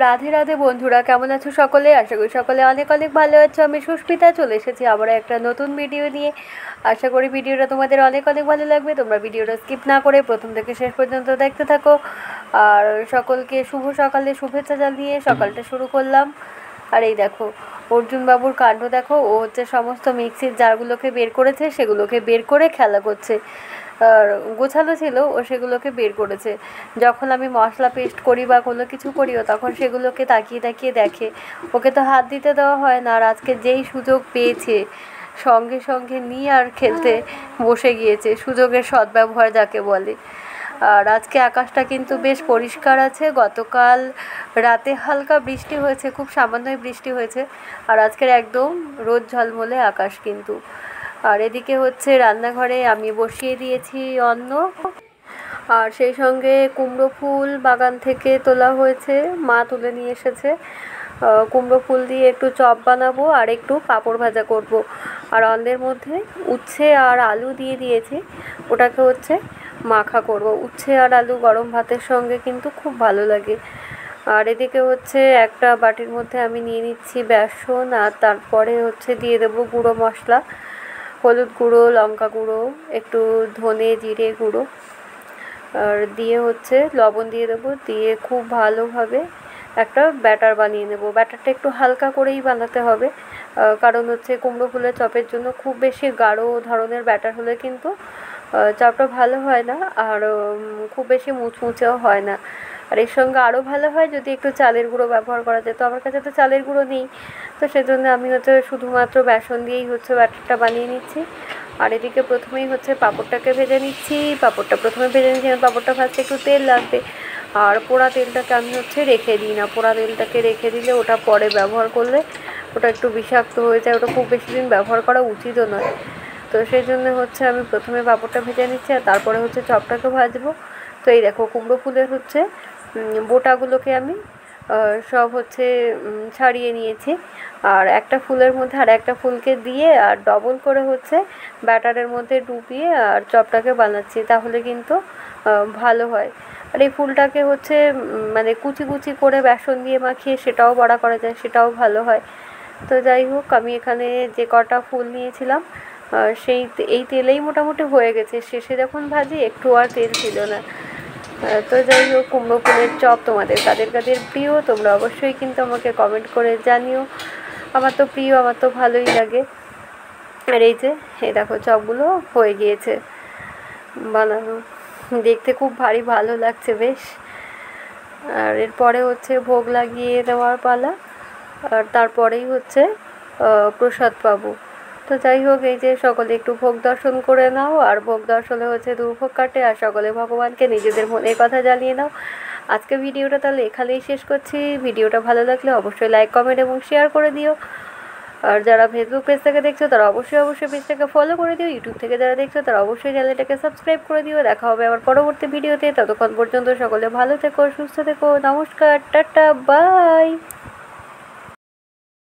রাধে রাধে বন্ধুরা, কেমন আছো সকলে? আশা করি সকলে অনেক অনেক ভালো আছো। আমি সুস্মিতা চলে এসেছি আবার একটা নতুন ভিডিও নিয়ে। আশা করি ভিডিওটা তোমাদের অনেক অনেক ভালো লাগবে। তোমরা ভিডিওটা স্কিপ না করে প্রথম থেকে শেষ পর্যন্ত দেখতে থাকো। আর সকলকে শুভ সকালে শুভেচ্ছা জানিয়ে সকালটা শুরু করলাম। আর এই দেখো অর্জুন বাবুর কাণ্ড দেখো, ও হচ্ছে সমস্ত মিক্সির জারগুলোকে বের করেছে, সেগুলোকে বের করে খেলা করছে। আর গোছানো ছিল, ও সেগুলোকে বের করেছে। যখন আমি মশলা পেস্ট করি বা কোনো কিছু করিও তখন সেগুলোকে তাকিয়ে তাকিয়ে দেখে। ওকে তো হাত দিতে দেওয়া হয় না, আর আজকে যেই সুযোগ পেয়েছে সঙ্গে সঙ্গে নিয়ে আর খেলতে বসে গিয়েছে। সুযোগের সদ্ব্যবহার যাকে বলে। আর আজকে আকাশটা কিন্তু বেশ পরিষ্কার আছে। গতকাল রাতে হালকা বৃষ্টি হয়েছে, খুব সামান্যই বৃষ্টি হয়েছে। আর আজকের একদম রোদ ঝলমলে আকাশ কিন্তু। আর এদিকে হচ্ছে রান্নাঘরে আমি বসিয়ে দিয়েছি অন্ন। আর সেই সঙ্গে কুমড়ো ফুল বাগান থেকে তোলা হয়েছে, মা তুলে নিয়ে এসেছে। কুমড়ো ফুল দিয়ে একটু চপ বানাবো আর একটু পাঁপড় ভাজা করব। আর অন্নের মধ্যে উচ্ছে আর আলু দিয়ে দিয়েছি, ওটাকে হচ্ছে মাখা করব। উচ্ছে আর আলু গরম ভাতের সঙ্গে কিন্তু খুব ভালো লাগে। আর এদিকে হচ্ছে একটা বাটির মধ্যে আমি নিয়ে নিচ্ছি বেসন, আর তারপরে হচ্ছে দিয়ে দেবো গুঁড়ো মশলা, হলুদ গুঁড়ো, লঙ্কা গুঁড়ো, একটু ধনে জিরে গুঁড়ো, আর দিয়ে হচ্ছে লবণ দিয়ে দেবো। দিয়ে খুব ভালোভাবে একটা ব্যাটার বানিয়ে নেব। ব্যাটারটা একটু হালকা করেই বানাতে হবে, কারণ হচ্ছে কুমড়ো ফুলের চপের জন্য খুব বেশি গাঢ় ধরনের ব্যাটার হলে কিন্তু চপটা ভালো হয় না, আর খুব বেশি মুচমুচেও হয় না। আর এর সঙ্গে আরও ভালো হয় যদি একটু চালের গুঁড়ো ব্যবহার করা যায়। তো আমার কাছে তো চালের গুঁড়ো নেই, তো সেজন্য আমি হচ্ছে শুধুমাত্র বেসন দিয়েই হচ্ছে ব্যাটারটা বানিয়ে নিচ্ছি। আর এদিকে প্রথমেই হচ্ছে পাঁপড়টাকে ভেজে নিচ্ছি। পাঁপড়টা প্রথমে ভেজে নিচ্ছি, পাঁপড়টা ভাজতে একটু তেল লাগবে। আর পোড়া তেলটাকে আমি হচ্ছে রেখে দিই না, পোড়া তেলটাকে রেখে দিলে ওটা পরে ব্যবহার করলে ওটা একটু বিষাক্ত হয়ে যায়, ওটা খুব বেশি দিন ব্যবহার করা উচিতও নয়। তো সেই জন্য হচ্ছে আমি প্রথমে পাঁপড়টা ভেজে নিচ্ছি, আর তারপরে হচ্ছে চপটাকে ভাজবো। তো এই দেখো কুমড়ো ফুলের হচ্ছে বোটাগুলোকে আমি সব হচ্ছে ছাড়িয়ে নিয়েছি। আর একটা ফুলের মধ্যে আর একটা ফুলকে দিয়ে আর ডবল করে হচ্ছে ব্যাটারের মধ্যে ডুবিয়ে আর চপটাকে বানাচ্ছি, তাহলে কিন্তু ভালো হয়। আর এই ফুলটাকে হচ্ছে মানে কুচি কুচি করে বেসন দিয়ে মাখিয়ে সেটাও বড়া করা যায়, সেটাও ভালো হয়। তো যাই হোক, আমি এখানে যে কটা ফুল নিয়েছিলাম এই তেলেই মোটামুটি হয়ে গেছে। শেষে যখন ভাজি একটু আর তেল ছিল না। তো যাই হোক, কুমড়ো ফুলের চপ তোমাদের কাদের কাদের প্রিয় তোমরা অবশ্যই কিন্তু আমাকে কমেন্ট করে জানিও। আমার তো প্রিয়, আমার তো ভালোই লাগে। আর এই যে এই দেখো চপগুলো হয়ে গিয়েছে বানানো, দেখতে খুব ভারী ভালো লাগছে বেশ। আর এরপরে হচ্ছে ভোগ লাগিয়ে দেওয়ার পালা, আর তারপরেই হচ্ছে প্রসাদ পাবো। তো যাই হোক, এই যে সকলে একটু ভোগ দর্শন করে নাও। আর ভোগ দর্শনে হচ্ছে দুর্ভোগ কাটে, আর সকলে ভগবানকে নিজেদের মনের কথা জানিয়ে নাও। আজকে ভিডিওটা তাহলে এখানেই শেষ করছি। ভিডিওটা ভালো লাগলে অবশ্যই লাইক, কমেন্ট এবং শেয়ার করে দিও। আর যারা ফেসবুক পেজ থেকে দেখছো তারা অবশ্যই পেজটাকে ফলো করে দিও। ইউটিউব থেকে যারা দেখছো তারা অবশ্যই চ্যানেলটাকে সাবস্ক্রাইব করে দিও। দেখা হবে আবার পরবর্তী ভিডিওতে। ততক্ষণ পর্যন্ত সকলে ভালো থেকো, সুস্থ থেকো। নমস্কার, টাটা, বাই।